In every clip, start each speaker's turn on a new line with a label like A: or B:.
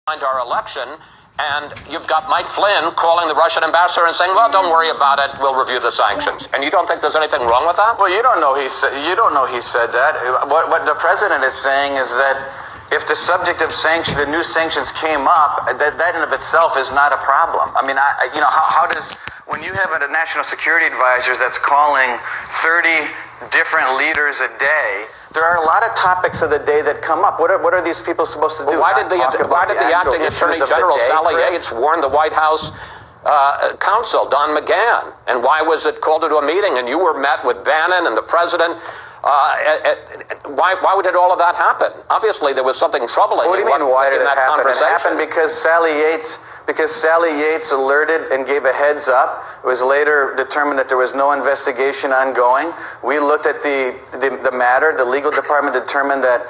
A: our election, and you've got Mike Flynn calling the Russian ambassador and saying, well, don't worry about it, we'll review the sanctions. And you don't think there's anything wrong with that?
B: Well, you don't know he said that. What the president is saying is that if the subject of the new sanctions came up, that in of itself is not a problem. I mean, how does, when you have a national security advisor that's calling 30 different leaders a day, there are a lot of topics of the day that come up. What are these people supposed to do?
A: Well, why did the acting Attorney General Sally Yates warn the White House counsel, Don McGahn? And why was it called into a meeting and you were met with Bannon and the president? Why did all of that happen? Obviously, there was something troubling.
B: What do you mean, why did it happen? It
A: conversation.
B: happened because Sally Yates alerted and gave a heads up. It was later determined that there was no investigation ongoing. We looked at the matter. The legal department determined that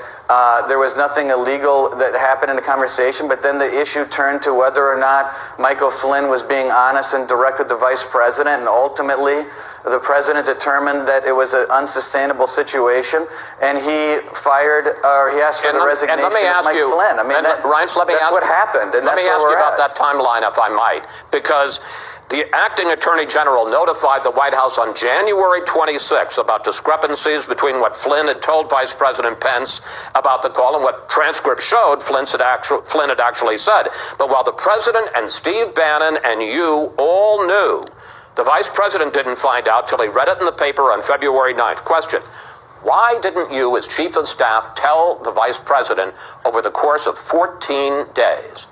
B: there was nothing illegal that happened in the conversation, but then the issue turned to whether or not Michael Flynn was being honest and direct with the vice president, and ultimately the president determined that it was an unsustainable situation, and he asked for the resignation of Mike Flynn. I mean,
A: Reince, let me ask
B: what happened, and
A: let me ask you about that timeline, if I might, because the acting Attorney General notified the White House on January 26 about discrepancies between what Flynn had told Vice President Pence about the call and what transcripts showed Flynn had actually said. But while the president and Steve Bannon and you all knew, the vice president didn't find out till he read it in the paper on February 9th. Question: why didn't you, as chief of staff, tell the vice president over the course of 14 days?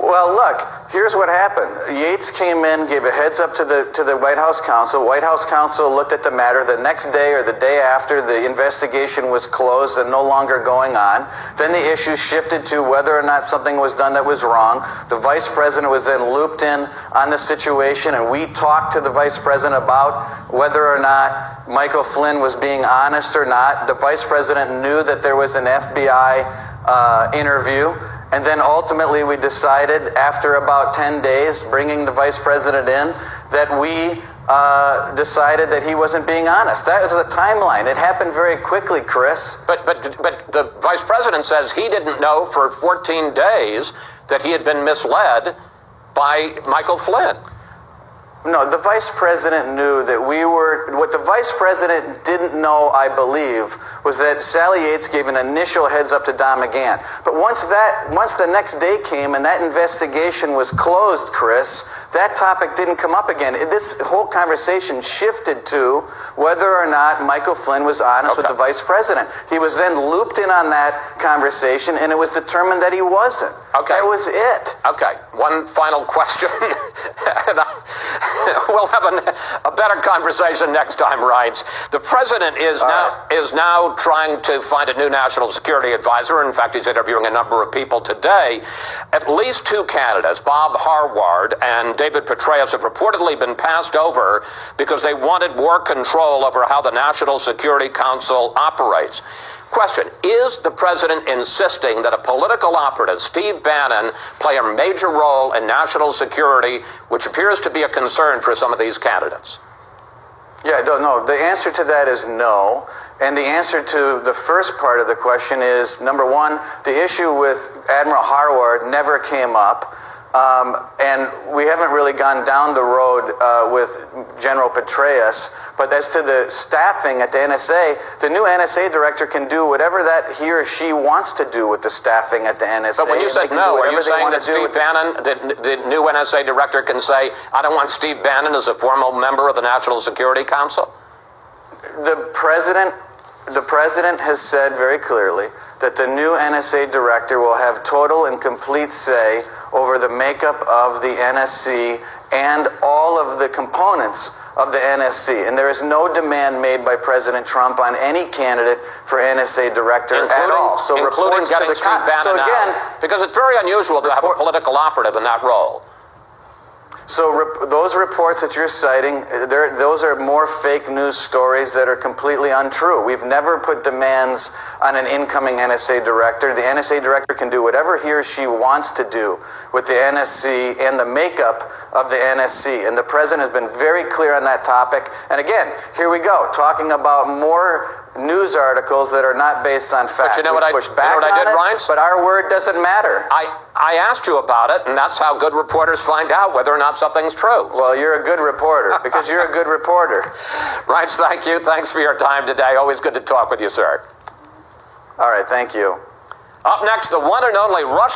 B: Well, look, here's what happened. Yates came in, gave a heads up to the White House counsel. White House counsel looked at the matter. The next day or the day after, the investigation was closed and no longer going on. Then the issue shifted to whether or not something was done that was wrong. The vice president was then looped in on the situation, and we talked to the vice president about whether or not Michael Flynn was being honest or not. The vice president knew that there was an FBI interview. And then ultimately we decided, after about 10 days, bringing the vice president in, that we decided that he wasn't being honest. That was the timeline. It happened very quickly, Chris.
A: But the vice president says he didn't know for 14 days that he had been misled by Michael Flynn.
B: No, the vice president knew that what the vice president didn't know, I believe, was that Sally Yates gave an initial heads up to Don McGahn. But once the next day came and that investigation was closed, Chris, that topic didn't come up again. This whole conversation shifted to whether or not Michael Flynn was honest with the vice president. He was then looped in on that conversation, and it was determined that he wasn't.
A: Okay.
B: That was it.
A: Okay. One final question. We'll have a better conversation next time, Reince. The president is now trying to find a new national security advisor. In fact, he's interviewing a number of people today. At least two candidates, Bob Harward and David Petraeus, have reportedly been passed over because they wanted more control over how the National Security Council operates. Question: is the president insisting that a political operative, Steve Bannon, play a major role in national security, which appears to be a concern for some of these candidates?
B: Yeah, I don't know. The answer to that is no. And the answer to the first part of the question is, number one, the issue with Admiral Harward never came up. And we haven't really gone down the road with General Petraeus. But as to the staffing at the NSA, the new NSA director can do whatever that he or she wants to do with the staffing at the NSA.
A: But when you said no, are you saying that Steve Bannon, the new NSA director, can say, I don't want Steve Bannon as a formal member of the National Security Council?
B: The president has said very clearly that the new NSA director will have total and complete say over the makeup of the NSC and all of the components of the NSC. And there is no demand made by President Trump on any candidate for NSA director at all. So
A: including getting Steve Bannon out. Because it's very unusual to have a political operative in that role.
B: So those reports that you're citing, those are more fake news stories that are completely untrue. We've never put demands on an incoming NSA director. The NSA director can do whatever he or she wants to do with the NSC and the makeup of the NSC. And the president has been very clear on that topic. And again, here we go, talking about more news articles that are not based on fact.
A: But you know what I
B: pushed back
A: did,
B: on it,
A: Reince?
B: but our word doesn't matter.
A: I asked you about it, and that's how good reporters find out whether or not something's true.
B: Well, you're a good reporter because you're a good reporter.
A: Reince, thank you. Thanks for your time today. Always good to talk with you, sir.
B: All right, thank you.
A: Up next, the one and only Russian